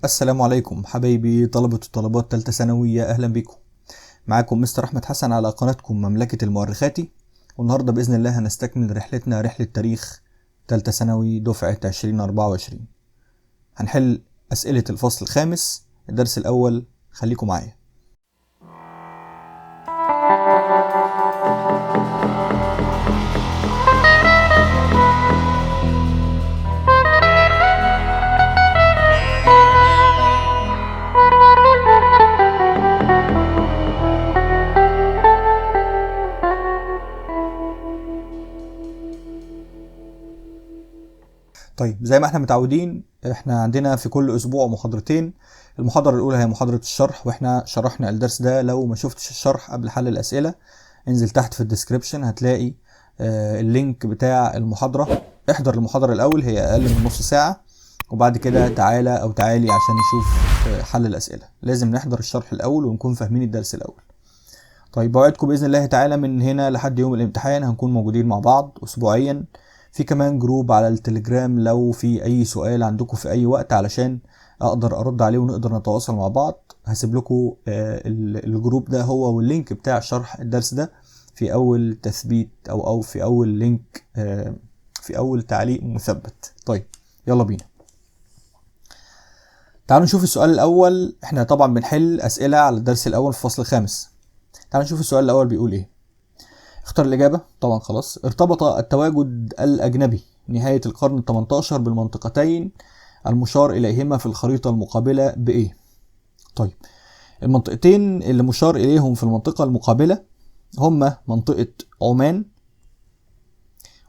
السلام عليكم حبايبي طلبة وطلبات تالتة ثانوية، أهلا بكم. معاكم مستر أحمد حسن على قناتكم مملكة المؤرخاتي. والنهاردة بإذن الله هنستكمل رحلة تاريخ تالتة ثانوي دفعة 2024. هنحل أسئلة الفصل الخامس الدرس الأول. خليكم معايا. طيب، زي ما احنا متعودين، احنا عندنا في كل اسبوع محاضرتين. المحاضرة الاولى هي محاضرة الشرح، واحنا شرحنا الدرس ده. لو ما شفتش الشرح قبل حل الاسئلة انزل تحت في الديسكريبشن، هتلاقي اللينك بتاع المحاضرة. احضر المحاضرة الاول، هي اقل من نص ساعة، وبعد كده تعالى او تعالي عشان نشوف حل الاسئلة. لازم نحضر الشرح الاول ونكون فاهمين الدرس الاول. طيب، بوعدكم باذن الله تعالى من هنا لحد يوم الامتحان هنكون موجودين مع بعض اسبوعيا. في كمان جروب على التليجرام لو في اي سؤال عندكم في اي وقت علشان اقدر ارد عليه ونقدر نتواصل مع بعض. هسيب لكم الجروب ده هو واللينك بتاع شرح الدرس ده في اول تثبيت او في اول لينك، في اول تعليق مثبت. طيب يلا بينا، تعالوا نشوف السؤال الاول. احنا طبعا بنحل اسئله على الدرس الاول في الفصل الخامس. تعالوا نشوف السؤال الاول بيقول ايه. اختار الإجابة. طبعا خلاص. ارتبط التواجد الأجنبي نهاية القرن ال18 بالمنطقتين المشار إليهما في الخريطة المقابلة بإيه؟ طيب، المنطقتين اللي مشار إليهم في المنطقة المقابلة هما منطقة عمان،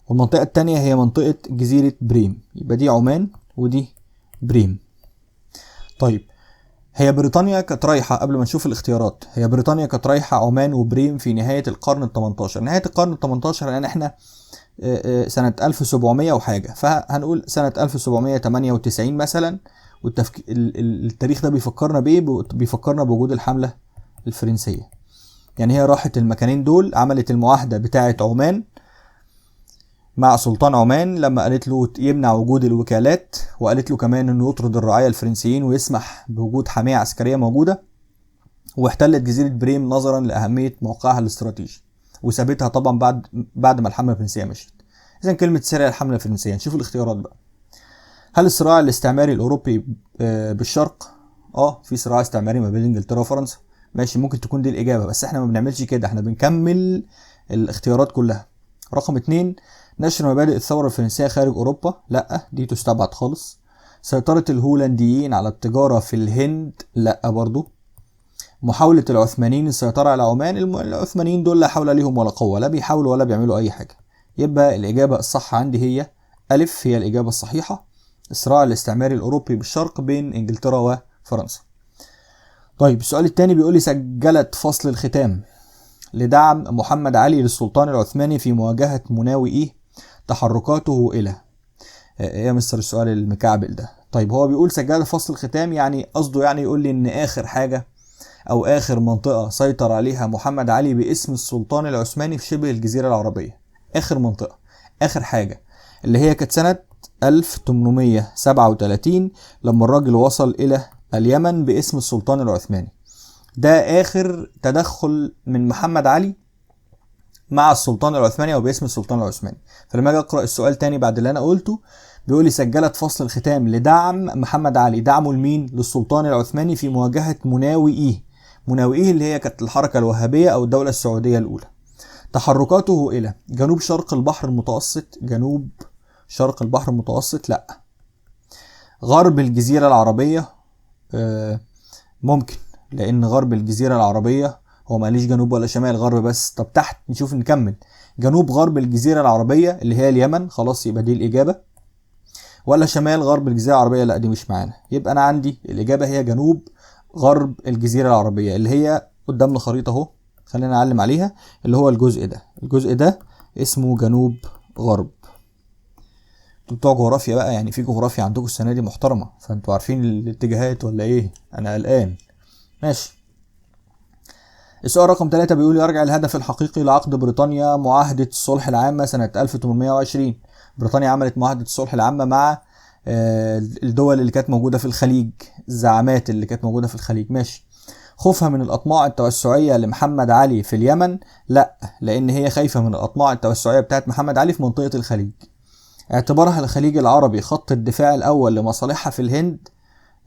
والمنطقة التانية هي منطقة جزيرة بريم. يبقى دي عمان ودي بريم. طيب، هي بريطانيا كانت رايحة قبل ما نشوف الاختيارات. هي بريطانيا كانت رايحة عمان وبريم في نهاية القرن ال18. نهاية القرن ال18 يعني احنا سنة 1700 وحاجة، فهنقول سنة 1798 مثلا. التاريخ ده بيفكرنا بإيه؟ بيفكرنا بوجود الحملة الفرنسية. يعني هي راحت المكانين دول، عملت المعاهدة بتاعة عمان مع سلطان عمان لما قالت له يمنع وجود الوكالات، وقالت له كمان انه يطرد الرعاية الفرنسيين ويسمح بوجود حامية عسكرية موجودة، واحتلت جزيرة بريم نظرا لأهمية موقعها الاستراتيجي، وسابتها طبعا بعد ما الحملة الفرنسية مشت. إذا كلمة سريع الحملة الفرنسية. نشوف الاختيارات بقى. هل الصراع الاستعماري الأوروبي بالشرق؟ في صراع استعماري ما بين انجلترا وفرنسا. ماشي، ممكن تكون دي الإجابة، بس احنا ما بنعملش كده، احنا بنكمل الاختيارات كلها. رقم 2، نشر مبادئ الثورة الفرنسية خارج أوروبا. لأ، دي تستبعد خالص. سيطرة الهولنديين على التجارة في الهند. لأ برضو. محاولة العثمانيين السيطرة على عمان. العثمانيين دول لا حول لهم ولا قوة، لا بيحاولوا ولا بيعملوا أي حاجة. يبقى الإجابة الصح عندي هي ألف، هي الإجابة الصحيحة. الصراع الاستعماري الأوروبي بالشرق بين إنجلترا وفرنسا. طيب، السؤال الثاني بيقول لي سجلت فصل الختام لدعم محمد علي للسلطان العثماني في مواجهة مناوئيه تحركاته إلى إيه يا مستر السؤال المكعبل ده؟ طيب، هو بيقول سجلت فصل الختام، يعني قصده يعني يقول لي إن آخر حاجة أو آخر منطقة سيطر عليها محمد علي باسم السلطان العثماني في شبه الجزيرة العربية. آخر منطقة، آخر حاجة، اللي هي كانت سنة 1837 لما الراجل وصل إلى اليمن باسم السلطان العثماني. ده آخر تدخل من محمد علي مع السلطان العثماني أو باسم السلطان العثماني. فلما أجي أقرأ السؤال تاني بعد اللي أنا قلته، بيقول لي سجلت فصل الختام لدعم محمد علي. دعمه لمين؟ للسلطان العثماني في مواجهة مناوئيه. مناوئيه اللي هي كانت الحركة الوهابية أو الدولة السعودية الأولى. تحركاته إلى جنوب شرق البحر المتوسط. جنوب شرق البحر المتوسط لأ. غرب الجزيرة العربية ممكن، لأن غرب الجزيرة العربية هو ماليش جنوب ولا شمال، غرب بس. طب تحت نشوف نكمل. جنوب غرب الجزيرة العربية اللي هي اليمن، خلاص يبقى دي الإجابة. ولا شمال غرب الجزيرة العربية؟ لا، دي مش معانا. يبقى أنا عندي الإجابة هي جنوب غرب الجزيرة العربية، اللي هي قدامنا خريطة اهو، خلينا نعلم عليها، اللي هو الجزء ده اسمه جنوب غرب. انتوا بتوع جغرافيا بقى، يعني في جغرافيا عندكم السنة دي محترمة، فانتوا عارفين الاتجاهات ولا ايه؟ أنا قلقان. ماشي. السؤال رقم 3 بيقول يرجع الهدف الحقيقي لعقد بريطانيا معاهدة الصلح العامة سنة 1820. بريطانيا عملت معاهدة الصلح العامة مع الدول اللي كانت موجودة في الخليج، الزعامات اللي كانت موجودة في الخليج. ماشي. خوفها من الأطماع التوسعية لمحمد علي في اليمن، لا، لأن هي خايفة من الأطماع التوسعية بتاعت محمد علي في منطقة الخليج. اعتبارها الخليج العربي خط الدفاع الأول لمصالحها في الهند،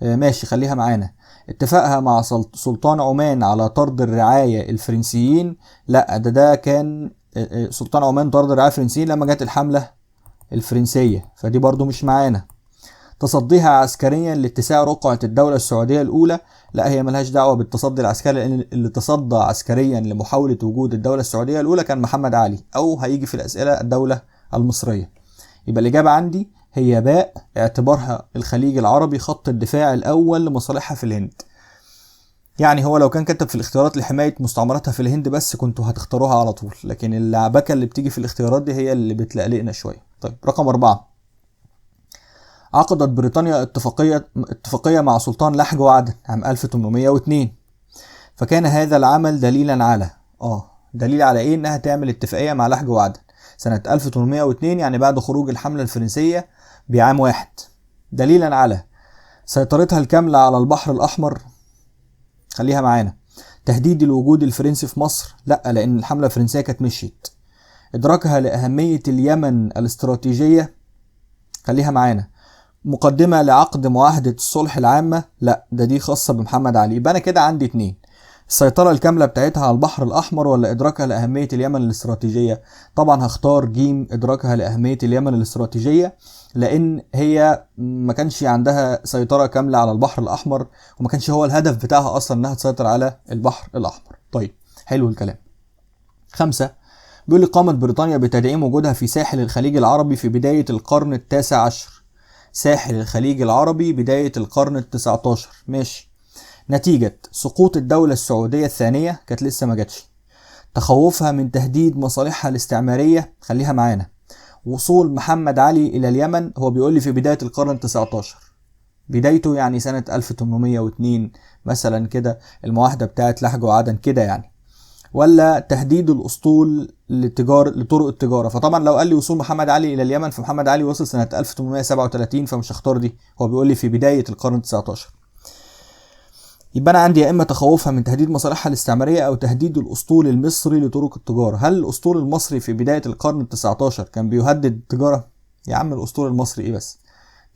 ماشي خليها معانا. اتفاقها مع سلطان عمان على طرد الرعاية الفرنسيين، لا، ده كان سلطان عمان طرد الرعاية الفرنسيين لما جت الحملة الفرنسية، فدي برضو مش معانا. تصديها عسكريا لاتساع رقعة الدولة السعودية الأولى، لا، هي ملهاش دعوة بالتصدي العسكري، لأن اللي تصدى عسكريا لمحاولة وجود الدولة السعودية الأولى كان محمد علي، أو هيجي في الأسئلة الدولة المصرية. يبقى الإجابة عندي هي باء، اعتبارها الخليج العربي خط الدفاع الأول لمصالحها في الهند. يعني هو لو كان كتب في الاختيارات لحماية مستعمراتها في الهند بس كنتوا هتختاروها على طول، لكن اللعبكة اللي بتيجي في الاختيارات دي هي اللي بتلقلقنا شوية. طيب رقم 4. عقدت بريطانيا اتفاقية مع سلطان لحج وعدن عام 1802. فكان هذا العمل دليلا على دليل على ايه؟ انها تعمل اتفاقية مع لحج وعدن سنة 1802، يعني بعد خروج الحملة الفرنسية بعام واحد. دليلا على سيطرتها الكاملة على البحر الأحمر، خليها معانا. تهديد الوجود الفرنسي في مصر، لا، لأن الحملة الفرنسية كانت مشيت. إدراكها لأهمية اليمن الاستراتيجية، خليها معانا. مقدمة لعقد معاهدة الصلح العامة، لا، دي خاصة بمحمد علي. يبقى أنا كده عندي 2. السيطرة الكاملة بتاعتها على البحر الأحمر ولا إدراكها لأهمية اليمن الاستراتيجية؟ طبعا هختار جيم، إدراكها لأهمية اليمن الاستراتيجية، لأن هي ما كانش عندها سيطرة كاملة على البحر الأحمر، وما كانش هو الهدف بتاعها أصلا إنها تسيطر على البحر الأحمر. طيب حلو الكلام. 5. بيقول لي قامت بريطانيا بتدعيم وجودها في ساحل الخليج العربي في بداية القرن التاسع عشر. ساحل الخليج العربي بداية القرن ال19. ماشي. نتيجة سقوط الدولة السعودية الثانية، كانت لسه ما جاتش. تخوفها من تهديد مصالحها الاستعمارية، خليها معانا. وصول محمد علي إلى اليمن، هو بيقول لي في بداية القرن ال19، بدايته يعني سنة 1802 مثلا كده، المعاهدة بتاعت لحج وعدن كده يعني. ولا تهديد الأسطول لطرق التجارة. فطبعا لو قال لي وصول محمد علي إلى اليمن، فمحمد علي وصل سنة 1837، فمش هختار دي، هو بيقول لي في بداية القرن ال19. يبقى أنا عندي يا إما تخوفها من تهديد مصالحها الاستعمارية أو تهديد الأسطول المصري لطرق التجارة. هل الأسطول المصري في بداية القرن ال19 كان بيهدد التجارة؟ يا عم الأسطول المصري إيه بس؟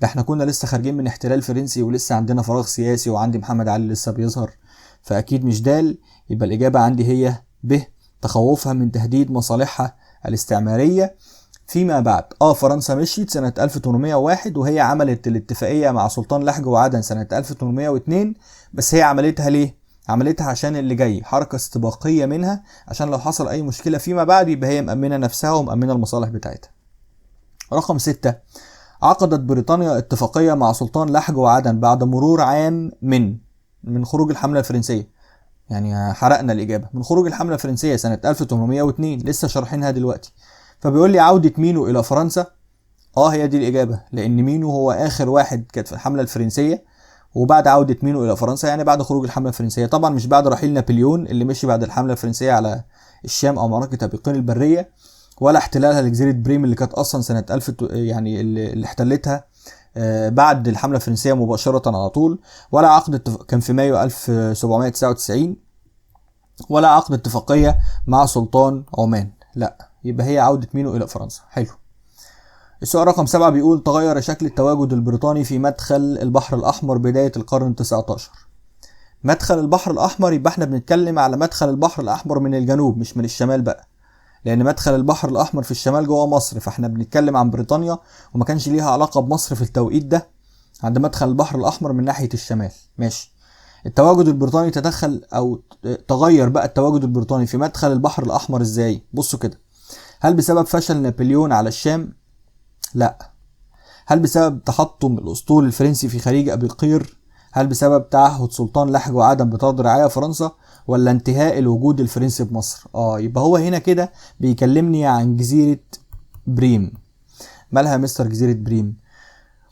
ده احنا كنا لسه خارجين من احتلال فرنسي، ولسه عندنا فراغ سياسي، وعندي محمد علي لسه بيظهر، فأكيد مش دال. يبقى الإجابة عندي هي ب، تخوفها من تهديد مصالحها الاستعمارية فيما بعد. فرنسا مشيت سنة 1801، وهي عملت الاتفاقية مع سلطان لحج وعدن سنة 1802، بس هي عملتها ليه؟ عملتها عشان اللي جاي، حركة استباقية منها، عشان لو حصل أي مشكلة فيما بعد يبقى هي مأمنة نفسها ومأمنة المصالح بتاعتها. رقم 6. عقدت بريطانيا اتفاقية مع سلطان لحج وعدن بعد مرور عام من خروج الحملة الفرنسية. يعني حرقنا الإجابة، من خروج الحملة الفرنسية سنة 1802، لسه شارحينها دلوقتي. فبيقول لي عودة مينو إلى فرنسا، هي دي الإجابة، لأن مينو هو آخر واحد كانت في الحملة الفرنسية، وبعد عودة مينو إلى فرنسا يعني بعد خروج الحملة الفرنسية، طبعا مش بعد رحيل نابليون اللي مشي بعد الحملة الفرنسية على الشام أو معركة أبيقين البرية، ولا احتلالها لجزيرة بريم اللي كانت أصلا سنة يعني اللي احتلتها بعد الحملة الفرنسية مباشرة على طول، ولا عقد كان في مايو 1799، ولا عقد اتفاقية مع سلطان عمان، لا، يبقى هي عودة مينو إلى فرنسا. حلو. السؤال رقم 7 بيقول تغير شكل التواجد البريطاني في مدخل البحر الأحمر بداية القرن ال19. مدخل البحر الأحمر، يبقى احنا بنتكلم على مدخل البحر الأحمر من الجنوب مش من الشمال بقى، لأن مدخل البحر الأحمر في الشمال جوه مصر، فاحنا بنتكلم عن بريطانيا وما كانش ليها علاقة بمصر في التوقيت ده، عند مدخل البحر الأحمر من ناحية الشمال. ماشي. التواجد البريطاني تدخل أو تغير بقى التواجد البريطاني في مدخل البحر الأحمر ازاي؟ بصوا كده. هل بسبب فشل نابليون على الشام؟ لا. هل بسبب تحطم الأسطول الفرنسي في خليج أبيقير؟ هل بسبب تعهد سلطان لحج وعدن بطرد رعاية فرنسا؟ ولا انتهاء الوجود الفرنسي بمصر؟ يبقى هو هنا كده بيكلمني عن جزيرة بريم. مالها مستر جزيرة بريم؟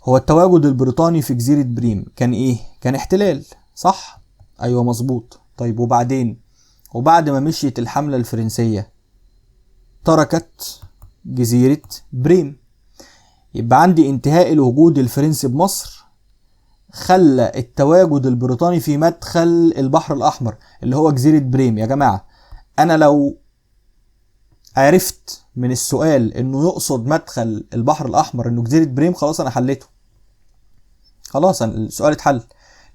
هو التواجد البريطاني في جزيرة بريم كان ايه؟ كان احتلال، صح؟ ايوه مظبوط. طيب وبعدين؟ وبعد ما مشيت الحملة الفرنسية تركت جزيرة بريم، يبقى عندي انتهاء الوجود الفرنسي بمصر خلى التواجد البريطاني في مدخل البحر الأحمر اللي هو جزيرة بريم. يا جماعة أنا لو عرفت من السؤال إنه يقصد مدخل البحر الأحمر إنه جزيرة بريم، خلاص أنا حليته، خلاص السؤال اتحل،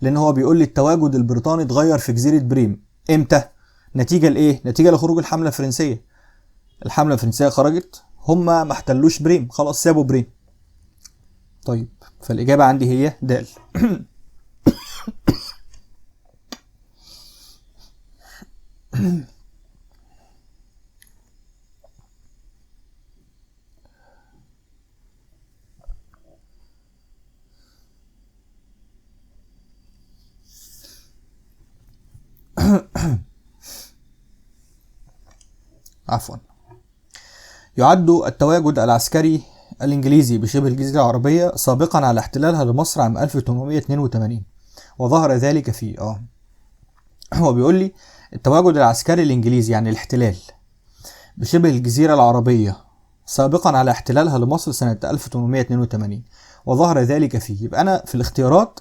لأن هو بيقول لي التواجد البريطاني اتغير في جزيرة بريم إمتى؟ نتيجة لإيه؟ نتيجة لخروج الحملة الفرنسية. الحملة الفرنسية خرجت، هما ما احتلوش بريم، خلاص سابوا بريم. طيب فالإجابة عندي هي د. عفوا. يعد التواجد العسكري الإنجليزي بشبه الجزيرة العربية سابقا على احتلالها لمصر عام 1882، وظهر ذلك في هو بيقول لي التواجد العسكري الإنجليزي يعني الاحتلال بشبه الجزيرة العربية سابقا على احتلالها لمصر سنة 1882، وظهر ذلك فيه. يبقى أنا في الاختيارات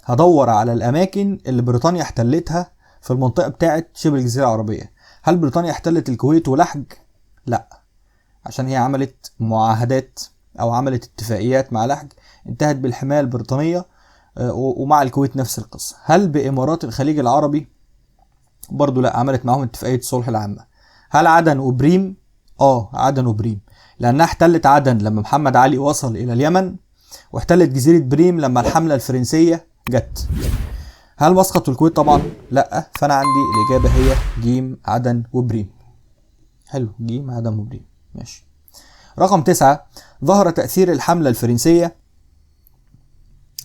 هدور على الأماكن اللي بريطانيا احتلتها في المنطقة بتاعة شبه الجزيرة العربية. هل بريطانيا احتلت الكويت ولحج؟ لا، عشان هي عملت معاهدات أو عملت اتفاقيات مع لحج انتهت بالحماية البريطانية، ومع الكويت نفس القصة. هل بإمارات الخليج العربي؟ برضو لا، عملت معهم اتفاقية صلح العامة. هل عدن وبريم؟ عدن وبريم، لأنها احتلت عدن لما محمد علي وصل إلى اليمن، واحتلت جزيرة بريم لما الحملة الفرنسية جت. هل مسقط الكويت؟ طبعا لا، فأنا عندي الإجابة هي ج عدن وبريم. حلو، ج عدن وبريم، ماشي. رقم 9، ظهر تأثير الحملة الفرنسية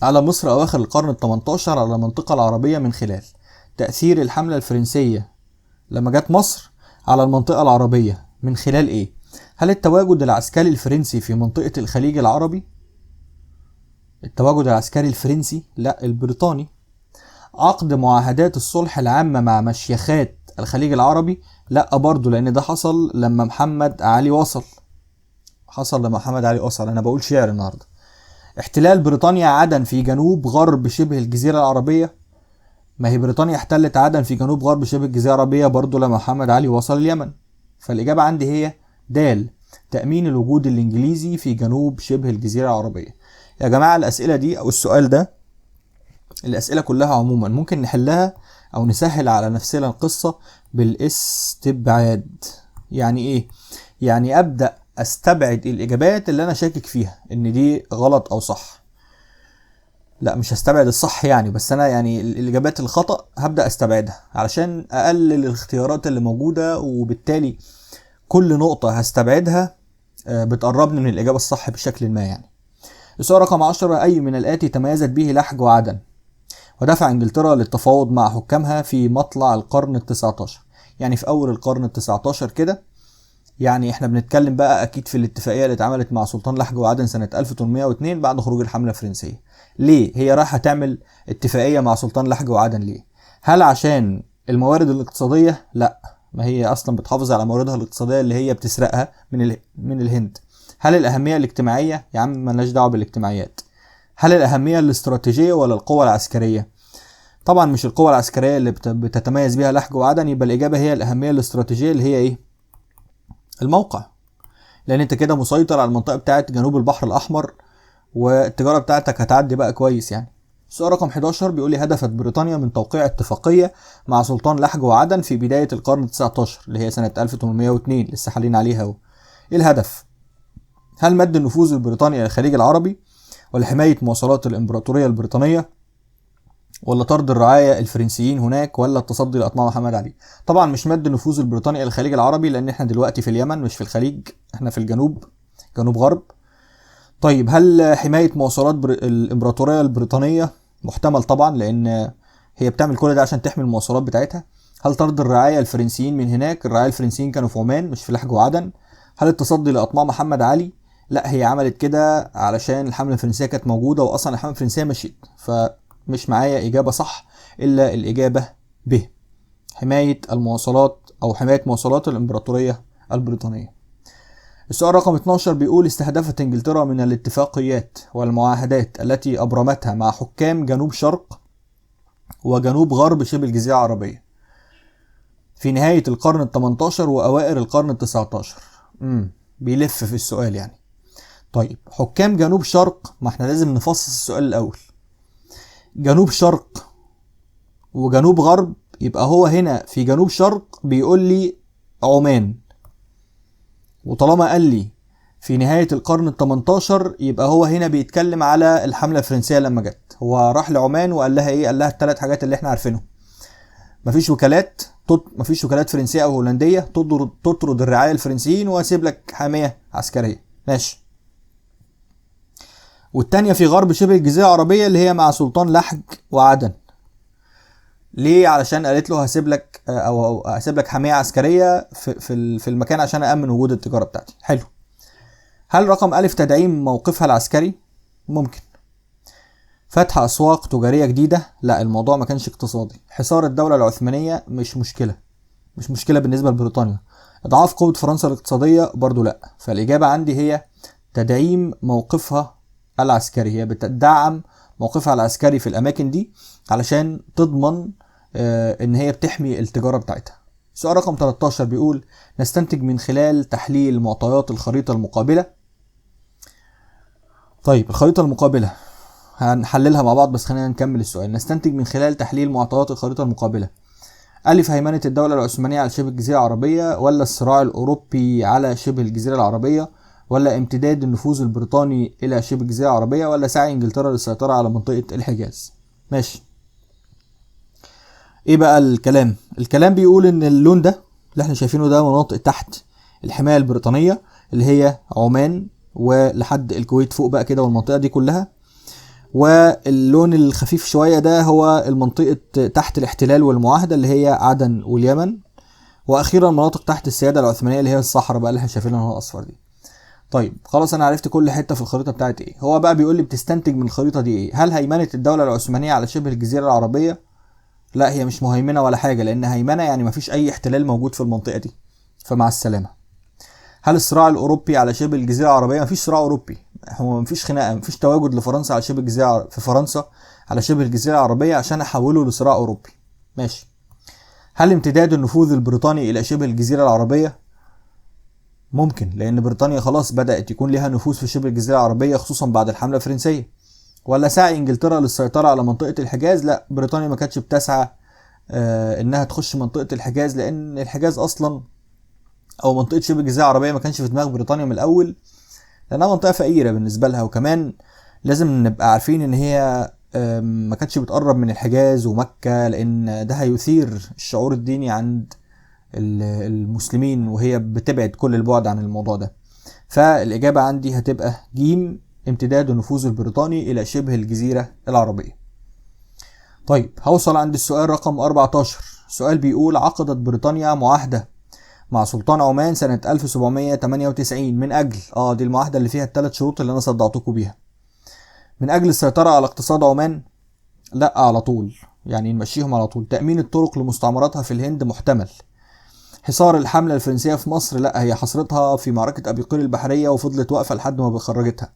على مصر أواخر القرن ال18 على المنطقة العربية من خلال تأثير الحملة الفرنسية لما جت مصر على المنطقة العربية من خلال إيه؟ هل التواجد العسكري الفرنسي في منطقة الخليج العربي؟ التواجد العسكري الفرنسي؟ لا، البريطاني. عقد معاهدات الصلح العامة مع مشيخات الخليج العربي؟ لا برضو، لأن ده حصل لما محمد علي وصل. أنا بقول شعر النهاردة. احتلال بريطانيا عدن في جنوب غرب شبه الجزيرة العربية؟ ما هي بريطانيا احتلت عدن في جنوب غرب شبه الجزيرة العربية برضو لما محمد علي وصل اليمن. فالإجابة عندي هي د، تأمين الوجود الإنجليزي في جنوب شبه الجزيرة العربية. يا جماعة الأسئلة دي أو السؤال ده، الأسئلة كلها عموما ممكن نحلها أو نسهل على نفسنا القصة بالاستبعاد. يعني إيه؟ يعني أبدأ أستبعد الإجابات اللي أنا شاكك فيها إن دي غلط أو صح. لا، مش هستبعد الصح يعني، بس أنا يعني الإجابات الخطأ هبدأ أستبعدها علشان أقلل الاختيارات اللي موجودة، وبالتالي كل نقطة هستبعدها بتقربني من الإجابة الصح بشكل ما يعني. السؤال رقم 10، أي من الآتي تميزت به لحج وعدن ودفع إنجلترا للتفاوض مع حكامها في مطلع القرن ال19؟ يعني في أول القرن ال19 كده، يعني احنا بنتكلم بقى أكيد في الاتفاقية اللي اتعملت مع سلطان لحج وعدن سنة 1802 بعد خروج الحملة الفرنسية. ليه هي رايحة تعمل اتفاقية مع سلطان لحج وعدن؟ ليه؟ هل عشان الموارد الاقتصادية؟ لا، ما هي أصلا بتحافظ على مواردها الاقتصادية اللي هي بتسرقها من الهند. هل الأهمية الاجتماعية؟ يا عم مالناش دعوة بالاجتماعيات. هل الأهمية الاستراتيجية ولا القوة العسكرية؟ طبعا مش القوة العسكرية اللي بتتميز بها لحج وعدن، يبقى الإجابة هي الأهمية الاستراتيجية اللي هي إيه؟ الموقع، لأن أنت كده مسيطر على المنطقة بتاعت جنوب البحر الأحمر، والتجارة بتاعتك هتعدي بقى كويس يعني. السؤال رقم 11 بيقول لي هدفت بريطانيا من توقيع اتفاقية مع سلطان لحج وعدن في بداية القرن ال19 اللي هي سنة 1802، لسه حالين عليها اهو. ايه الهدف؟ هل مد النفوذ البريطاني الى الخليج العربي، ولا حماية مواصلات الامبراطورية البريطانية، ولا طرد الرعاية الفرنسيين هناك، ولا التصدي لأطماع محمد علي؟ طبعا مش مد نفوذ البريطاني الى الخليج العربي، لان احنا دلوقتي في اليمن مش في الخليج، احنا في الجنوب، جنوب غرب. طيب هل حماية مواصلات الامبراطورية البريطانية؟ محتمل طبعا، لان هي بتعمل كل ده عشان تحمي المواصلات بتاعتها. هل طرد الرعاية الفرنسيين من هناك؟ الرعاية الفرنسيين كانوا في عمان مش في لحج وعدن. هل التصدي لأطماع محمد علي؟ لا، هي عملت كده علشان الحملة الفرنسية كانت موجودة، واصلا الحملة الفرنسية مشيت، فمش معايا اجابة صح الا الاجابة ب، حماية المواصلات او حماية مواصلات الامبراطورية البريطانية. السؤال رقم 12 بيقول استهدفت انجلترا من الاتفاقيات والمعاهدات التي ابرمتها مع حكام جنوب شرق وجنوب غرب شبه الجزيرة العربية في نهاية القرن ال18 واوائل القرن ال19. بيلف في السؤال يعني. طيب حكام جنوب شرق، ما احنا لازم نفصص السؤال الاول. جنوب شرق وجنوب غرب، يبقى هو هنا في جنوب شرق بيقول لي عمان، وطالما قال لي في نهاية القرن ال18 يبقى هو هنا بيتكلم على الحملة الفرنسية لما جت. هو راح لعمان وقال لها ايه؟ قال لها الثلاث حاجات اللي احنا عارفينهم. مفيش وكالات فرنسية او هولندية تطرد الرعاية الفرنسيين واسيب لك حامية عسكرية. ماشي. والتانية في غرب شبه الجزيرة العربية اللي هي مع سلطان لحج وعدن. ليه؟ علشان قالت له هسيب لك حامية عسكرية في المكان عشان أأمن وجود التجارة بتاعتي. حلو. هل رقم ألف تدعيم موقفها العسكري؟ ممكن. فتح أسواق تجارية جديدة؟ لا، الموضوع ما كانش اقتصادي. حصار الدولة العثمانية مش مشكلة بالنسبة لبريطانيا. إضعاف قوة فرنسا الاقتصادية؟ برضو لا. فالإجابة عندي هي تدعيم موقفها العسكري. هي بتدعم موقفها العسكري في الأماكن دي علشان تضمن ان هي بتحمي التجارة بتاعتها. سؤال رقم 13 بيقول نستنتج من خلال تحليل معطيات الخريطة المقابلة. طيب الخريطة المقابلة هنحللها مع بعض، بس خلينا نكمل السؤال. نستنتج من خلال تحليل معطيات الخريطة المقابلة: ألف هيمنة الدولة العثمانية على شبه الجزيرة العربية، ولا الصراع الأوروبي على شبه الجزيرة العربية، ولا امتداد النفوذ البريطاني إلى شبه الجزيرة العربية، ولا سعي انجلترا للسيطرة على منطقة الحجاز. ماشي. ايه بقى الكلام بيقول ان اللون ده اللي احنا شايفينه ده مناطق تحت الحماية البريطانية اللي هي عمان ولحد الكويت فوق بقى كده والمنطقة دي كلها، واللون الخفيف شوية ده هو المنطقة تحت الاحتلال والمعاهدة اللي هي عدن واليمن، واخيرا مناطق تحت السيادة العثمانية اللي هي الصحراء بقى اللي احنا شايفينها اللون الاصفر دي. طيب خلاص انا عرفت كل حتة في الخريطة بتاعت ايه. هو بقى بيقول لي بتستنتج من الخريطة دي ايه؟ هل هيمنة الدولة العثمانية على شبه الجزيرة العربية؟ لا، هي مش مهيمنة ولا حاجة، لان هيمنة يعني مفيش اي احتلال موجود في المنطقة دي، فمع السلامة. هل الصراع الاوروبي على شبه الجزيرة العربية؟ مفيش صراع اوروبي، هو مفيش خناقة، مفيش تواجد لفرنسا على شبه الجزيرة في فرنسا على شبه الجزيرة العربية عشان احوله لصراع اوروبي. ماشي. هل امتداد النفوذ البريطاني الى شبه الجزيرة العربية؟ ممكن، لان بريطانيا خلاص بدأت يكون لها نفوذ في شبه الجزيرة العربية خصوصا بعد الحملة الفرنسية. ولا سعي انجلترا للسيطرة على منطقة الحجاز؟ لا، بريطانيا ما كانتش بتسعى انها تخش منطقة الحجاز، لان الحجاز اصلا او منطقة شبه الجزيرة العربية ما كانش في دماغ بريطانيا من الاول، لانها منطقة فقيرة بالنسبة لها. وكمان لازم نبقى عارفين ان هي ما كانتش بتقرب من الحجاز ومكة، لان ده هيثير الشعور الديني عند المسلمين، وهي بتبعد كل البعد عن الموضوع ده. فالاجابة عندي هتبقى جيم، امتداد النفوذ البريطاني الى شبه الجزيرة العربية. طيب هوصل عند السؤال رقم 14. السؤال بيقول عقدت بريطانيا معاهدة مع سلطان عمان سنة 1798 من أجل دي المعاهدة اللي فيها الثلاث شروط اللي أنا صدعتكم بيها. من أجل السيطرة على اقتصاد عمان؟ لا، على طول، يعني نمشيهم على طول. تأمين الطرق لمستعمراتها في الهند؟ محتمل. حصار الحملة الفرنسية في مصر؟ لا، هي حصرتها في معركة أبي قير البحرية وفضلت واقفة لحد ما بخرجتها.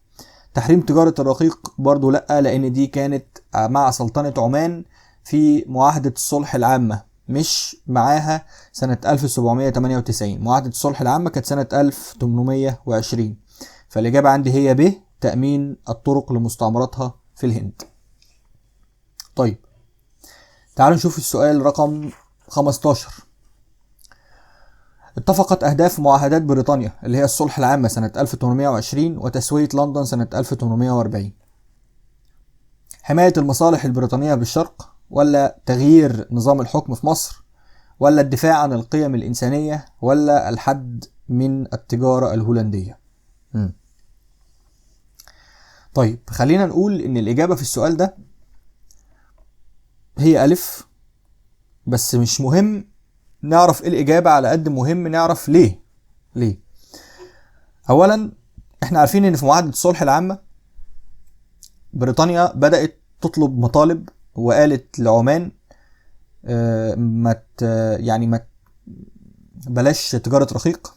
تحريم تجارة الرقيق؟ برضو لا، لأن دي كانت مع سلطنة عمان في معاهدة الصلح العامة، مش معاها سنة 1798. معاهدة الصلح العامة كانت سنة 1820. فالإجابة عندي هي ب، تأمين الطرق لمستعمراتها في الهند. طيب تعالوا نشوف السؤال رقم 15. اتفقت أهداف معاهدات بريطانيا اللي هي الصلح العامة سنة 1820 وتسوية لندن سنة 1840: حماية المصالح البريطانية بالشرق، ولا تغيير نظام الحكم في مصر، ولا الدفاع عن القيم الإنسانية، ولا الحد من التجارة الهولندية؟ طيب خلينا نقول إن الإجابة في السؤال ده هي ألف، بس مش مهم نعرف إيه الإجابة على قد مهم نعرف ليه. أولا احنا عارفين إن في معاهدة الصلح العامة بريطانيا بدأت تطلب مطالب وقالت لعمان بلاش تجارة رقيق،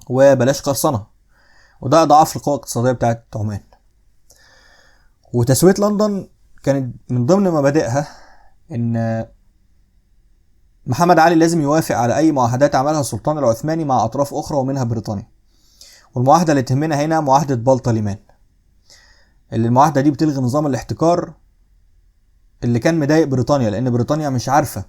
وبلاش قرصنة، وده اضعاف القوة الاقتصادية بتاعت عمان. وتسوية لندن كانت من ضمن مبادئها ان محمد علي لازم يوافق على اي معاهدات عملها السلطان العثماني مع اطراف اخرى ومنها بريطانيا. والمعاهدة اللي تهمنا هنا معاهدة بلطة ليمان، اللي المعاهدة دي بتلغي نظام الاحتكار اللي كان مضايق بريطانيا، لان بريطانيا مش عارفة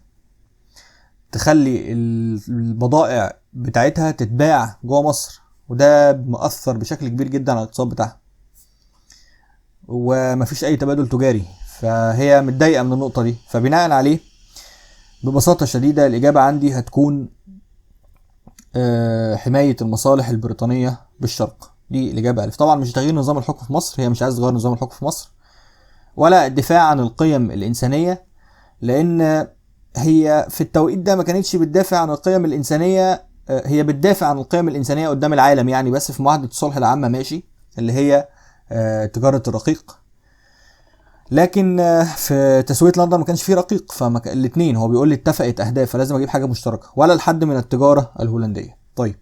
تخلي البضائع بتاعتها تتباع جوه مصر، وده مؤثر بشكل كبير جدا على الاقتصاد بتاعها، ومفيش اي تبادل تجاري، فهي متضايقة من النقطة دي. فبناء عليه ببساطة شديدة الإجابة عندي هتكون حماية المصالح البريطانية بالشرق. دي الإجابة ألف. طبعا مش تغيير نظام الحكم في مصر، هي مش عايز تغير نظام الحكم في مصر، ولا الدفاع عن القيم الإنسانية، لأن هي في التوقيت ده ما كانتش بتدافع عن القيم الإنسانية، هي بتدافع عن القيم الإنسانية قدام العالم يعني، بس في معاهدة الصلح العامة ماشي، اللي هي تجارة الرقيق. لكن في تسوية لندن ما كانش فيه رقيق، فالاثنين هو بيقول لي اتفقت اهداف، فلازم اجيب حاجه مشتركه، ولا الحد من التجاره الهولنديه. طيب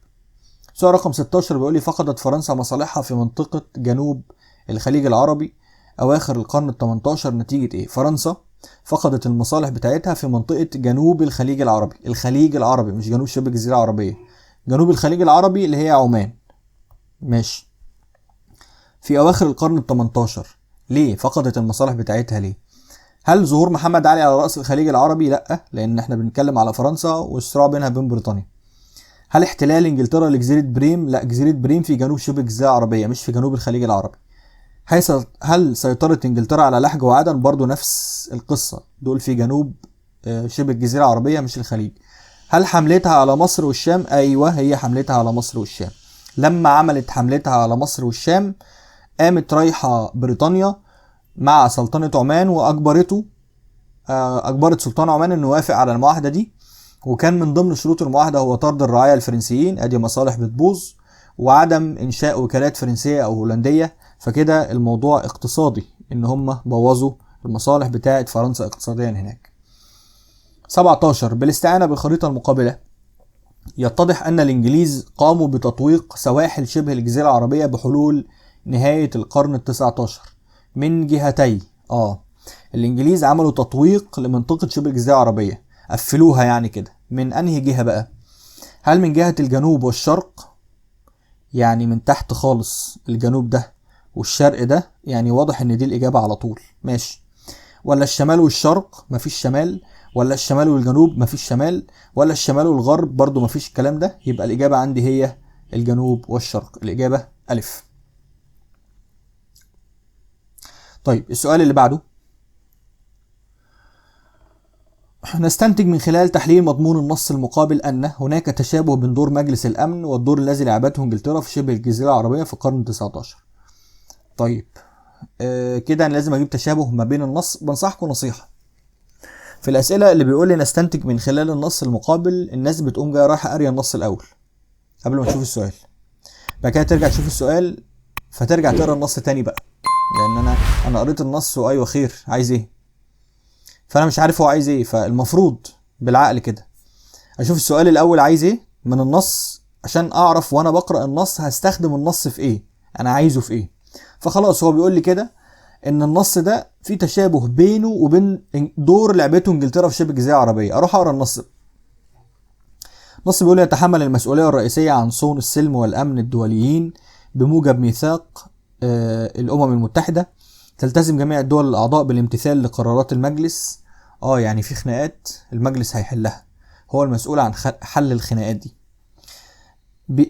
سؤال رقم 16 بيقول لي فقدت فرنسا مصالحها في منطقه جنوب الخليج العربي اواخر القرن ال18 نتيجه ايه؟ فرنسا فقدت المصالح بتاعتها في منطقه جنوب الخليج العربي، الخليج العربي مش جنوب شبه الجزيره العربيه، جنوب الخليج العربي اللي هي عمان. ماشي. في اواخر القرن ال18 ليه فقدت المصالح بتاعتها؟ ليه؟ هل ظهور محمد علي على رأس الخليج العربي؟ لا، لأن احنا بنتكلم على فرنسا والصراع بينها وبين بريطانيا. هل احتلال انجلترا لجزيرة بريم؟ لا، جزيرة بريم في جنوب شبه الجزيرة العربية مش في جنوب الخليج العربي. هل سيطرة انجلترا على لحج وعدن؟ برضو نفس القصة، دول في جنوب شبه الجزيرة العربية مش الخليج. هل حملتها على مصر والشام؟ ايوه، هي حملتها على مصر والشام. لما عملت حملتها على مصر والشام قامت رايحة بريطانيا مع سلطنة عمان أجبرت سلطان عمان إنه يوافق على المعاهدة دي، وكان من ضمن شروط المعاهدة هو طرد الرعايا الفرنسيين، أدي مصالح بتبوظ، وعدم إنشاء وكالات فرنسية أو هولندية. فكده الموضوع اقتصادي، إن هم بوظوا المصالح بتاعة فرنسا اقتصاديا هناك. 17 بالاستعانة بالخريطة المقابلة يتضح أن الإنجليز قاموا بتطويق سواحل شبه الجزيرة العربية بحلول نهاية القرن ال19 من جهتي. الانجليز عملوا تطويق لمنطقة شبه الجزيرة العربية، قفلوها يعني كده. من انهي جهة بقى؟ هل من جهة الجنوب والشرق، يعني من تحت خالص الجنوب ده والشرق ده، يعني واضح ان دي الاجابة على طول، ماشي، ولا الشمال والشرق مفيش شمال، ولا الشمال والجنوب مفيش شمال، ولا الشمال والغرب برضو مفيش الكلام ده؟ يبقى الاجابة عندي هي الجنوب والشرق، الاجابة الف. طيب السؤال اللي بعده، نستنتج من خلال تحليل مضمون النص المقابل أن هناك تشابه بين دور مجلس الأمن والدور الذي لعبته انجلترا في شبه الجزيرة العربية في القرن ال19. طيب كده أنا لازم أجيب تشابه ما بين النص. بنصحكم نصيحة في الأسئلة اللي بيقول لي نستنتج من خلال النص المقابل، الناس بتقوم جايه رايحة قارية النص الأول قبل ما تشوف السؤال، بعد كده ترجع تشوف السؤال فترجع تقرا النص تاني بقى، لأن أنا قريت النص وأيوه خير عايز إيه، فانا مش عارف هو عايز ايه. فالمفروض بالعقل كده اشوف السؤال الاول عايز ايه من النص، عشان اعرف وانا بقرا النص هستخدم النص في ايه، انا عايزه في ايه. فخلاص هو بيقول لي كده ان النص ده في تشابه بينه وبين دور لعبته انجلترا في شبه الجزيره العربيه. اروح اقرا النص. النص بيقول يتحمل المسؤوليه الرئيسيه عن صون السلم والامن الدوليين بموجب ميثاق الامم المتحده. تلتزم جميع الدول الاعضاء بالامتثال لقرارات المجلس. يعني في خناقات المجلس هيحلها، هو المسؤول عن حل الخناقات دي.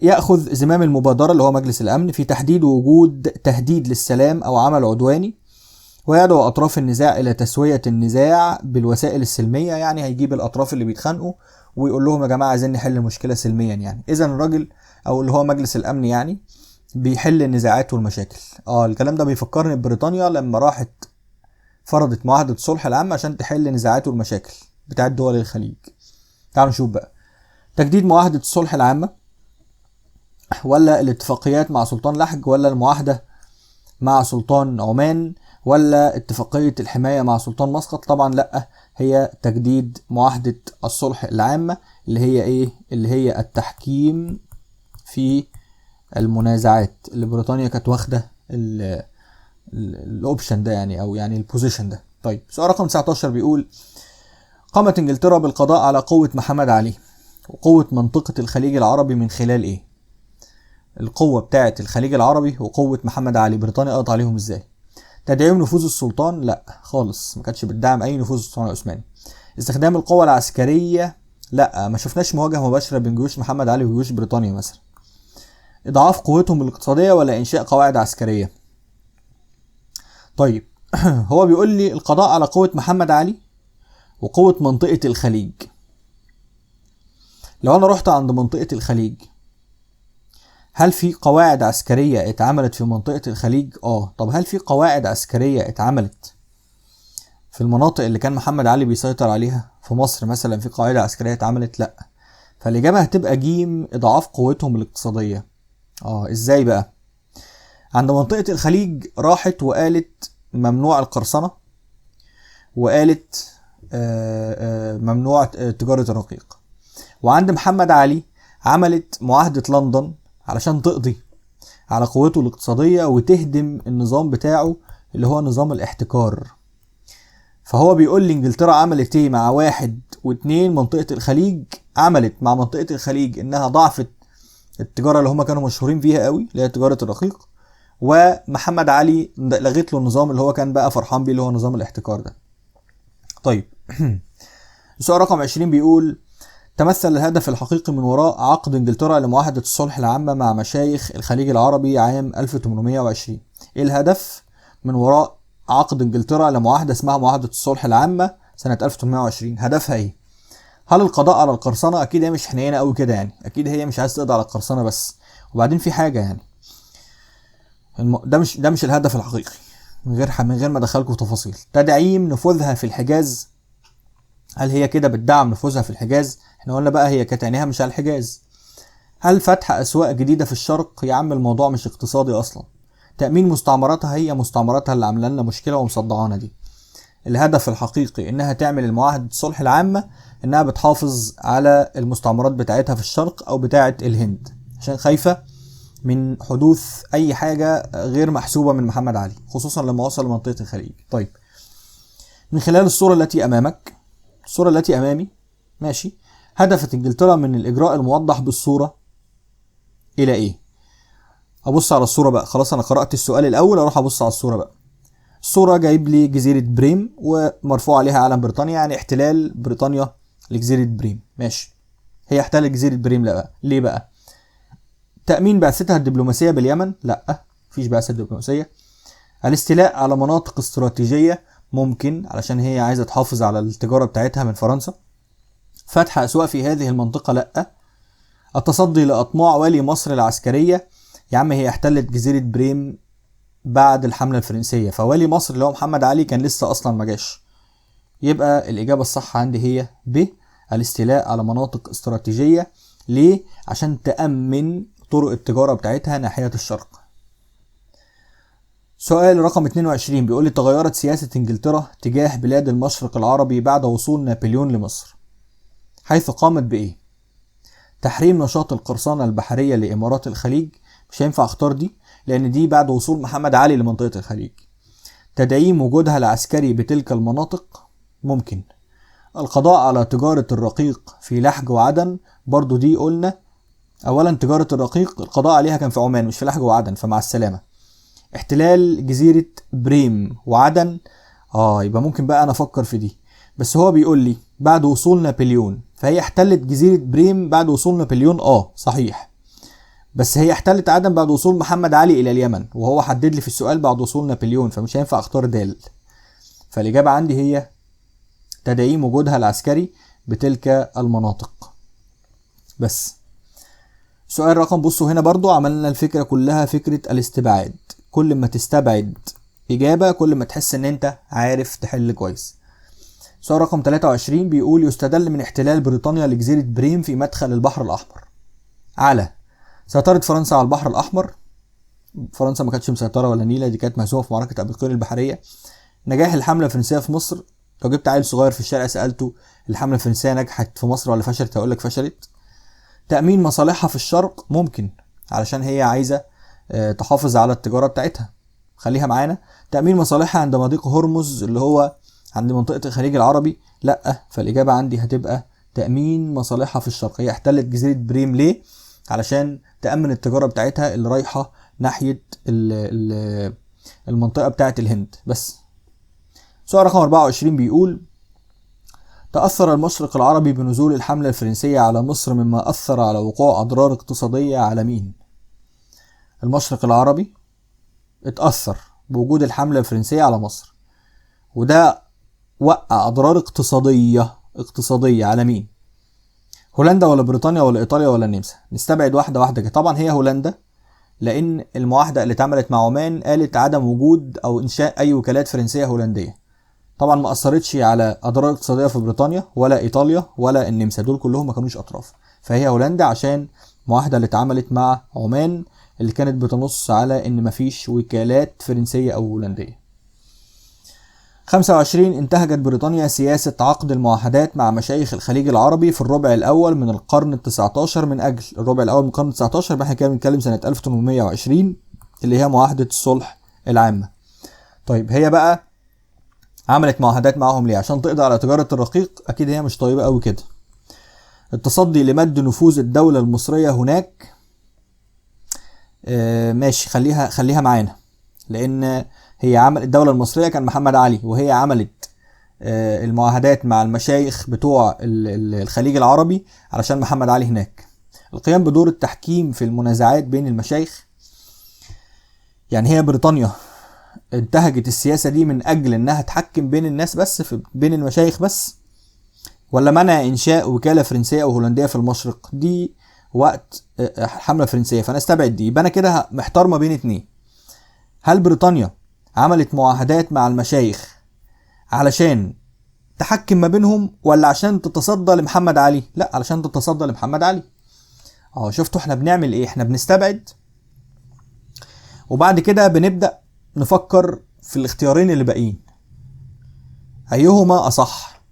يأخذ زمام المبادرة اللي هو مجلس الأمن في تحديد وجود تهديد للسلام أو عمل عدواني، ويدعو أطراف النزاع إلى تسوية النزاع بالوسائل السلمية. يعني هيجيب الأطراف اللي بيتخانقوا ويقول لهم يا جماعة عايزين نحل مشكلة سلميا. يعني إذا الراجل أو اللي هو مجلس الأمن يعني بيحل النزاعات والمشاكل. الكلام ده بيفكرني ببريطانيا لما راحت فرضت معاهدة الصلح العامة عشان تحل نزاعات والمشاكل بتاعت دول الخليج. تعالوا نشوف بقى، تجديد معاهدة الصلح العامة، ولا الاتفاقيات مع سلطان لحج، ولا المعاهدة مع سلطان عمان، ولا اتفاقية الحماية مع سلطان مسقط؟ طبعا لا، هي تجديد معاهدة الصلح العامة اللي هي ايه؟ اللي هي التحكيم في المنازعات اللي بريطانيا كانت واخده الاوبشن ده يعني، او يعني البوزيشن ده. طيب سؤال رقم 19 بيقول قامت انجلترا بالقضاء على قوة محمد علي وقوة منطقة الخليج العربي من خلال ايه؟ القوة بتاعة الخليج العربي وقوة محمد علي بريطانيا قضت عليهم ازاي؟ تدعيم نفوذ السلطان؟ لا خالص، ما كانتش بتدعم اي نفوذ السلطان العثماني. استخدام القوة العسكرية؟ لا، ما شفناش مواجهة مباشرة بين جيوش محمد علي وجيوش بريطانيا مثلا. اضعاف قوتهم الاقتصادية ولا انشاء قواعد عسكرية؟ طيب هو بيقول لي القضاء على قوة محمد علي وقوة منطقة الخليج. لو انا رحت عند منطقة الخليج، هل في قواعد عسكرية اتعملت في منطقة الخليج؟ طب هل في قواعد عسكرية اتعملت في المناطق اللي كان محمد علي بيسيطر عليها؟ في مصر مثلا في قواعد عسكرية اتعملت؟ لا. فالإجابة هتبقى جيم، إضعاف قوتهم الاقتصادية. ازاي بقى؟ عند منطقة الخليج راحت وقالت ممنوع القرصنة، وقالت ممنوع تجارة الرقيق. وعند محمد علي عملت معاهدة لندن علشان تقضي على قوته الاقتصادية وتهدم النظام بتاعه اللي هو نظام الاحتكار. فهو بيقول لي انجلترا عملت ايه مع 1 و2 منطقة الخليج؟ عملت مع منطقة الخليج انها ضعفت التجارة اللي هم كانوا مشهورين فيها قوي اللي هي تجارة الرقيق، ومحمد علي لغيت له النظام اللي هو كان بقى فرحان بيه اللي هو نظام الاحتكار ده. طيب السؤال رقم 20 بيقول تمثل الهدف الحقيقي من وراء عقد انجلترا لمعاهدة الصلح العامة مع مشايخ الخليج العربي عام 1820. ايه الهدف من وراء عقد انجلترا لمعاهدة اسمها معاهدة الصلح العامة سنة 1820؟ هدفها ايه؟ هل القضاء على القرصنة؟ اكيد هي مش حنينة قوي كده يعني، اكيد هي مش عايز تقضي على القرصنة بس. وبعدين في حاجة يعني ده مش الهدف الحقيقي، من غير ما ادخلكم في تفاصيل. تدعيم نفوذها في الحجاز؟ هل هي كده بتدعم نفوذها في الحجاز؟ احنا قلنا بقى هي كانت عينيها مش على الحجاز. هل فتح اسواق جديدة في الشرق؟ يا عم الموضوع مش اقتصادي اصلا. تأمين مستعمراتها؟ هي مستعمراتها اللي عامله لنا مشكلة ومصدعانا دي. الهدف الحقيقي انها تعمل المعاهدة الصلح العامة انها بتحافظ على المستعمرات بتاعتها في الشرق او بتاعة الهند، عشان خايفة من حدوث اي حاجة غير محسوبة من محمد علي، خصوصا لما وصل لمنطقة الخليج. طيب من خلال الصورة التي امامك، الصورة التي امامي ماشي، هدفت انجلترا من الاجراء الموضح بالصورة الى ايه؟ ابص على الصورة بقى، خلاص انا قرأت السؤال الاول، اروح ابص على الصورة بقى. الصورة جايب لي جزيرة بريم ومرفوع عليها علم بريطانيا، يعني احتلال بريطانيا لجزيرة بريم. ماشي، هي احتلت جزيرة بريم لا بقى. ليه بقى؟ تأمين بعثتها الدبلوماسية باليمن؟ لا، مفيش بعثة دبلوماسية. الاستيلاء على مناطق استراتيجية؟ ممكن، علشان هي عايزة تحافظ على التجارة بتاعتها من فرنسا. فتح أسواق في هذه المنطقة؟ لا. التصدي لأطماع والي مصر العسكرية؟ يا عم هي احتلت جزيرة بريم بعد الحملة الفرنسية، فوالي مصر اللي هو محمد علي كان لسه أصلا ما جاش. يبقى الإجابة الصح عندي هي ب، الاستيلاء على مناطق استراتيجية. ليه؟ عشان تأمن طرق التجارة بتاعتها ناحية الشرق. سؤال رقم 22 بيقول لي تغيرت سياسة انجلترا تجاه بلاد المشرق العربي بعد وصول نابليون لمصر، حيث قامت بإيه؟ تحريم نشاط القرصنة البحرية لإمارات الخليج، مش هينفع اختار دي لأن دي بعد وصول محمد علي لمنطقة الخليج. تدعيم وجودها العسكري بتلك المناطق؟ ممكن. القضاء على تجارة الرقيق في لحج وعدن؟ برضو دي قلنا أولا تجارة الرقيق القضاء عليها كان في عمان مش في لحج وعدن، فمع السلامة. احتلال جزيرة بريم وعدن؟ يبقى ممكن بقى أنا أفكر في دي، بس هو بيقول لي بعد وصول نابليون، فهي احتلت جزيرة بريم بعد وصول نابليون. صحيح، بس هي احتلت عدن بعد وصول محمد علي إلى اليمن، وهو حدد لي في السؤال بعد وصول نابليون، فمش هينفع اختار دال. فالإجابة عندي هي تدعيم وجودها العسكري بتلك المناطق. بس سؤال رقم، بصوا هنا برضو عملنا الفكرة كلها فكرة الاستبعاد، كل ما تستبعد إجابة كل ما تحس ان انت عارف تحل كويس. سؤال رقم 23 بيقول يستدل من احتلال بريطانيا لجزيرة بريم في مدخل البحر الأحمر على سيطرة فرنسا على البحر الأحمر. فرنسا ما كانتش مسيطرة ولا نيلة، دي كانت مهزومة في معركة أبيقير البحرية. نجاح الحملة الفرنسية في مصر، لو جبت عيل صغير في الشارع سألته الحملة الفرنسية نجحت في مصر ولا فشلت هيقول لك فشلت. تأمين مصالحها في الشرق؟ ممكن، علشان هي عايزة تحافظ على التجارة بتاعتها. خليها معانا. تأمين مصالحها عند مضيق هرمز اللي هو عند منطقة الخليج العربي، لأ. فالإجابة عندي هتبقى تأمين مصالحها في الشرق. هي احتلت جزيرة بريم ليه؟ علشان تأمن التجارة بتاعتها اللي رايحة ناحية المنطقة بتاعت الهند بس. سؤال رقم 24 بيقول: تأثر المشرق العربي بنزول الحملة الفرنسية على مصر مما أثر على وقوع أضرار اقتصادية على مين؟ المشرق العربي اتأثر بوجود الحملة الفرنسية على مصر، وده وقع أضرار اقتصادية على مين؟ هولندا ولا بريطانيا ولا إيطاليا ولا النمسا؟ نستبعد واحدة واحدة كده. طبعا هي هولندا، لأن المعاهدة اللي اتعملت مع عمان قالت عدم وجود أو إنشاء أي وكالات فرنسية هولندية. طبعا ما أثرتش على أضرار اقتصادية في بريطانيا ولا إيطاليا ولا النمسا، دول كلهم ما كانوش أطراف. فهي هولندا عشان المعاهدة اللي اتعملت مع عمان اللي كانت بتنص على إن مفيش وكالات فرنسية أو هولندية. 25: انتهجت بريطانيا سياسة عقد المعاهدات مع مشايخ الخليج العربي في الربع الأول من القرن ال19 من أجل الربع الأول من القرن ال19. احنا كده بنتكلم سنة 1820 اللي هي معاهدة الصلح العامة. طيب هي بقى عملت معاهدات معاهم ليه؟ عشان تقضي على تجارة الرقيق؟ أكيد هي مش طيبة قوي كده. التصدي لمد نفوذ الدولة المصرية هناك. ماشي، خليها معانا، لأن هي الدولة المصرية كان محمد علي، وهي عملت المعاهدات مع المشايخ بتوع الخليج العربي علشان محمد علي هناك. القيام بدور التحكيم في المنازعات بين المشايخ. يعني هي بريطانيا انتهجت السياسة دي من أجل إنها تحكم بين الناس بس، بين المشايخ بس، ولا منع إنشاء وكالة فرنسية أو هولندية في المشرق دي وقت حملة فرنسية؟ فأنا استبعد دي. يبقى أنا كده محتار ما بين اتنين: هل بريطانيا عملت معاهدات مع المشايخ علشان تحكم ما بينهم، ولا عشان تتصدى لمحمد علي؟ لا، علشان تتصدى لمحمد علي. شفتوا احنا بنعمل ايه؟ احنا بنستبعد وبعد كده بنبدأ نفكر في الاختيارين اللي باقيين ايهما اصح،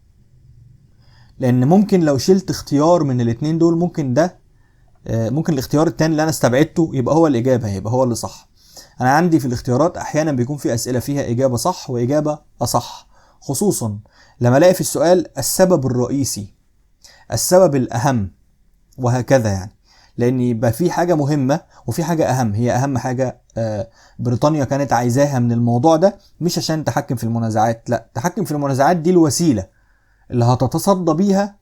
لان ممكن لو شلت اختيار من الاتنين دول ممكن الاختيار التاني اللي انا استبعدته يبقى هو الاجابة، يبقى هو اللي صح. انا عندي في الاختيارات احيانا بيكون في اسئلة فيها اجابة صح واجابة اصح، خصوصا لما الاقي في السؤال السبب الرئيسي، السبب الاهم، وهكذا. يعني لان يبقى في حاجة مهمة وفي حاجة اهم. هي اهم حاجة بريطانيا كانت عايزاها من الموضوع ده مش عشان تحكم في المنازعات، لا، تحكم في المنازعات دي الوسيلة اللي هتتصدى بيها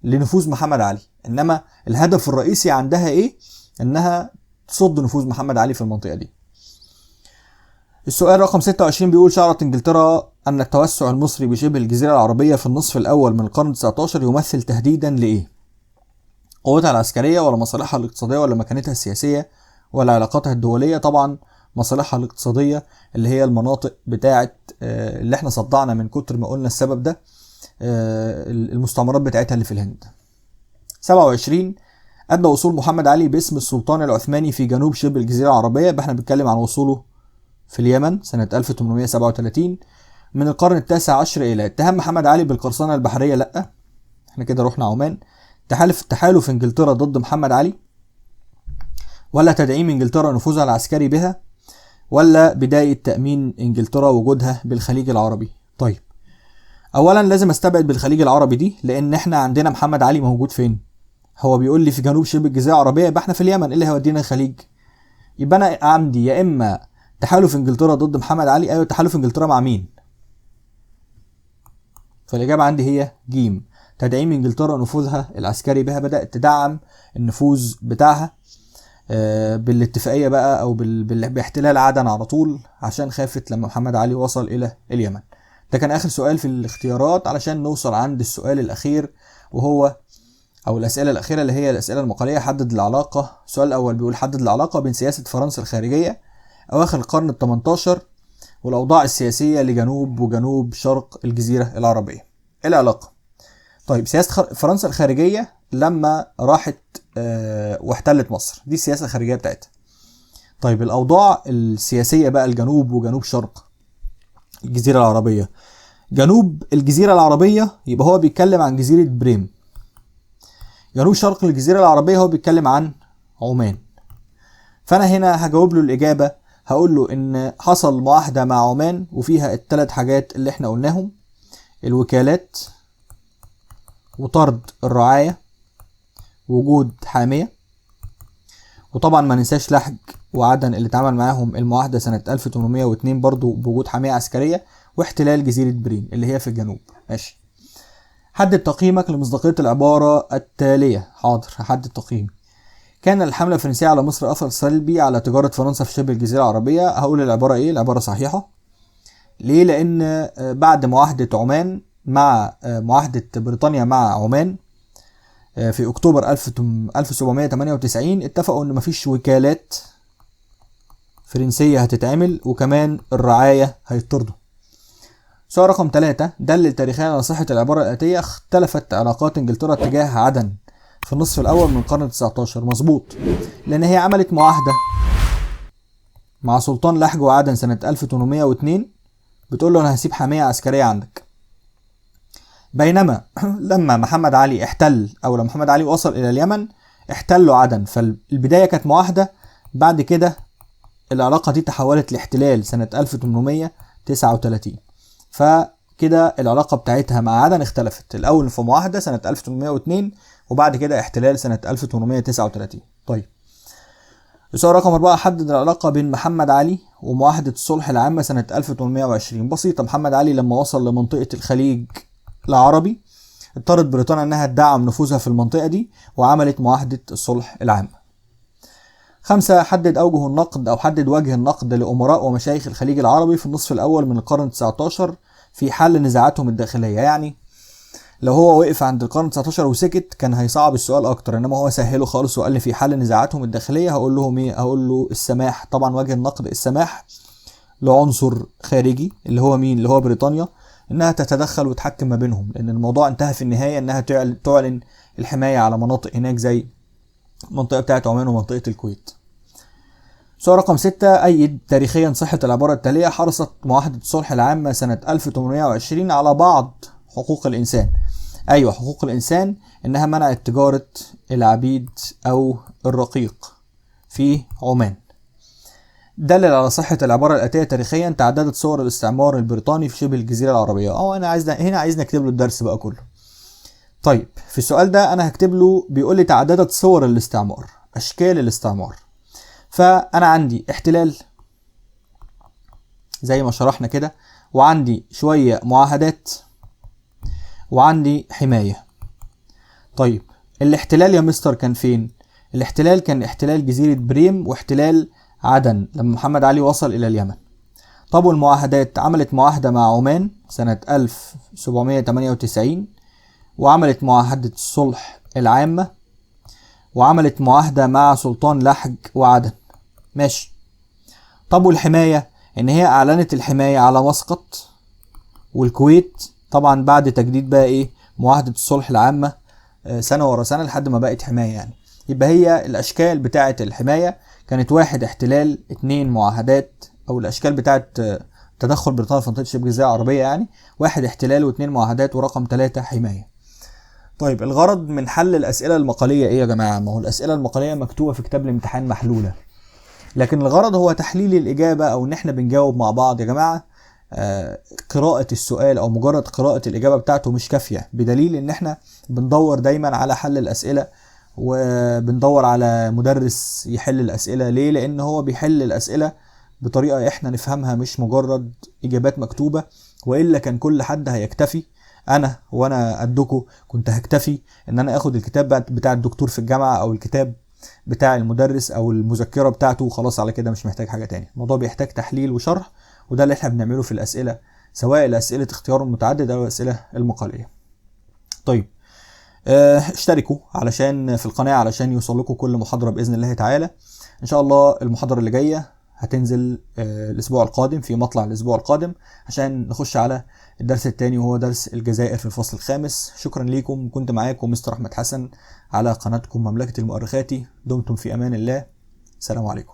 لنفوذ محمد علي، انما الهدف الرئيسي عندها ايه؟ انها تصد نفوذ محمد علي في المنطقة دي. السؤال رقم 26 بيقول: شعرت انجلترا ان التوسع المصري بشبه الجزيرة العربية في النصف الاول من القرن 19 يمثل تهديدا لايه؟ قوتها العسكرية ولا مصالحها الاقتصادية ولا مكانتها السياسية ولا علاقاتها الدولية؟ طبعا مصالحها الاقتصادية، اللي هي المناطق بتاعت اللي احنا صدعنا من كتر ما قلنا السبب ده، المستعمرات بتاعتها اللي في الهند. 27: أدى وصول محمد علي باسم السلطان العثماني في جنوب شبه الجزيرة العربية. يبقى احنا بنتكلم عن وصوله في اليمن سنة 1837 من القرن التاسع عشر إلى. اتهام محمد علي بالقرصنة البحرية؟ لأ، احنا كده رحنا عمان. تحالف انجلترا ضد محمد علي، ولا تدعيم انجلترا نفوذها العسكري بها، ولا بداية تأمين انجلترا وجودها بالخليج العربي؟ طيب اولا لازم استبعد بالخليج العربي دي، لان احنا عندنا محمد علي موجود فين؟ هو بيقول لي في جنوب شبه الجزيرة العربية، يبقى احنا في اليمن، ايه اللي هيودينا الخليج؟ يبقى انا عندي يا اما تحالف انجلترا ضد محمد علي، ايوه، تحالف انجلترا مع مين؟ فالاجابة عندي هي جيم: تدعيم انجلترا نفوذها العسكري بها. بدأت تدعم النفوذ بتاعها بالاتفاقية بقى او باحتلال عدن على طول، عشان خافت لما محمد علي وصل الى اليمن. ده كان اخر سؤال في الاختيارات علشان نوصل عند السؤال الاخير، وهو او الاسئله الاخيره اللي هي الاسئله المقاليه. حدد العلاقه. السؤال الاول بيقول: حدد العلاقه بين سياسه فرنسا الخارجيه اواخر القرن ال18 والاوضاع السياسيه لجنوب وجنوب شرق الجزيره العربيه. ايه العلاقه؟ طيب سياسه فرنسا الخارجيه لما راحت واحتلت مصر، دي السياسه الخارجيه بتاعتها. طيب الاوضاع السياسيه بقى الجنوب وجنوب شرق الجزيره العربيه. جنوب الجزيره العربيه يبقى هو بيتكلم عن جزيره بريم. جنوب شرق الجزيرة العربية هو بيتكلم عن عمان. فانا هنا هجاوب له الاجابه، هقول له ان حصل معاهده مع عمان وفيها الثلاث حاجات اللي احنا قلناهم: الوكالات، وطرد الرعايه، وجود حاميه. وطبعا ما ننساش لحج وعدن اللي اتعمل معاهم المعاهده سنه 1802 برضو بوجود حاميه عسكريه، واحتلال جزيره برين اللي هي في الجنوب. ماشي. حدد تقييمك لمصداقيه العباره التاليه. حاضر، هحدد تقييمي. كان الحملة الفرنسية على مصر أثر سلبي على تجارة فرنسا في شبه الجزيرة العربية. هقول العبارة إيه؟ العبارة صحيحة. ليه؟ لأن بعد معاهدة عمان مع معاهدة بريطانيا مع عمان في أكتوبر 1798 اتفقوا إن مفيش وكالات فرنسية هتتعمل، وكمان الرعاية هيطردوا. سؤال رقم 3: دلل تاريخيا على صحة العبارة الآتية: اختلفت علاقات إنجلترا تجاه عدن في النصف الأول من القرن ال19. مظبوط، لأن هي عملت معاهدة مع سلطان لحج وعدن سنة 1802 بتقول له أنا هسيب حامية عسكرية عندك. بينما لما محمد علي احتل، أو لما محمد علي وصل إلى اليمن احتلوا عدن، فالبداية كانت معاهدة، بعد كده العلاقة دي تحولت لاحتلال سنة 1839. فكده العلاقة بتاعتها مع عدن اختلفت، الأول في معاهدة سنة 1802 وبعد كده احتلال سنة 1839. طيب، السؤال رقم 4: حدد العلاقة بين محمد علي ومعاهدة الصلح العامة سنة 1820. بسيطة، محمد علي لما وصل لمنطقة الخليج العربي اضطرت بريطانيا انها تدعم نفوذها في المنطقة دي وعملت معاهدة الصلح العامة. 5: حدد أوجه النقد أو حدد وجه النقد لأمراء ومشايخ الخليج العربي في النصف الأول من القرن 19 في حل نزاعاتهم الداخلية. يعني لو هو وقف عند القرن 19 وسكت كان هيصعب السؤال اكتر، انما هو سهله خالص وقال لي في حل نزاعاتهم الداخليه. هقول لهم ايه؟ هقول له السماح. طبعا وجه النقد السماح لعنصر خارجي اللي هو مين؟ اللي هو بريطانيا، انها تتدخل وتحكم ما بينهم، لان الموضوع انتهى في النهايه انها تعلن الحمايه على مناطق هناك زي المنطقه بتاعه عمان ومنطقه الكويت. سؤال رقم 6: أيد تاريخيا صحة العبارة التالية: حرصت معاهدة الصلح العامة سنة 1820 على بعض حقوق الإنسان. أيوة، حقوق الإنسان، إنها منعت تجارة العبيد أو الرقيق في عمان. دلل على صحة العبارة الآتية تاريخيا: تعددت صور الاستعمار البريطاني في شبه الجزيرة العربية. أنا عايزنا أكتب له الدرس بقى كله. طيب، في السؤال ده أنا هكتب له، بيقول لي تعددت صور الاستعمار، أشكال الاستعمار. فأنا عندي احتلال زي ما شرحنا كده، وعندي شوية معاهدات، وعندي حماية. طيب، الاحتلال يا مستر كان فين؟ الاحتلال كان احتلال جزيرة بريم واحتلال عدن لما محمد علي وصل إلى اليمن. طب والمعاهدات، عملت معاهدة مع عمان سنة 1798، وعملت معاهدة الصلح العامة، وعملت معاهدة مع سلطان لحج وعدن. ماشي. طب والحماية، ان هي اعلنت الحماية على مسقط والكويت، طبعا بعد تجديد بقى ايه؟ معاهدة الصلح العامة سنة ورا سنة لحد ما بقت حماية يعني. يبقى هي الاشكال بتاعة الحماية كانت: 1 احتلال، 2 معاهدات، او الاشكال بتاعة تدخل بريطانيا في منطقة شبه الجزيرة العربية يعني. 1 احتلال و2 معاهدات، ورقم 3 حماية. طيب، الغرض من حل الاسئلة المقالية ايه يا جماعة؟ ما هو الاسئلة المقالية مكتوبة في كتاب الامتحان محلولة، لكن الغرض هو تحليل الإجابة، أو إن إحنا بنجاوب مع بعض يا جماعة. قراءة السؤال أو مجرد قراءة الإجابة بتاعته مش كافية، بدليل إن إحنا بندور دايما على حل الأسئلة، وبندور على مدرس يحل الأسئلة. ليه؟ لأن هو بيحل الأسئلة بطريقة إحنا نفهمها، مش مجرد إجابات مكتوبة، وإلا كان كل حد هيكتفي. وأنا قدكم كنت هكتفي إن أنا آخد الكتاب بتاع الدكتور في الجامعة، أو الكتاب بتاع المدرس، او المذكره بتاعته، وخلاص على كده مش محتاج حاجه تاني. الموضوع بيحتاج تحليل وشرح، وده اللي احنا بنعمله في الاسئله، سواء الاسئله اختيار متعدد او الاسئله المقاليه. طيب، اشتركوا علشان في القناه علشان يوصل لكم كل محاضره باذن الله تعالى. ان شاء الله المحاضره اللي جايه هتنزل الاسبوع القادم، في مطلع الاسبوع القادم، عشان نخش على الدرس الثاني وهو درس الجزائر في الفصل الخامس. شكرا ليكم، كنت معاكم مستر احمد حسن على قناتكم مملكة المؤرخاتي. دمتم في امان الله، السلام عليكم.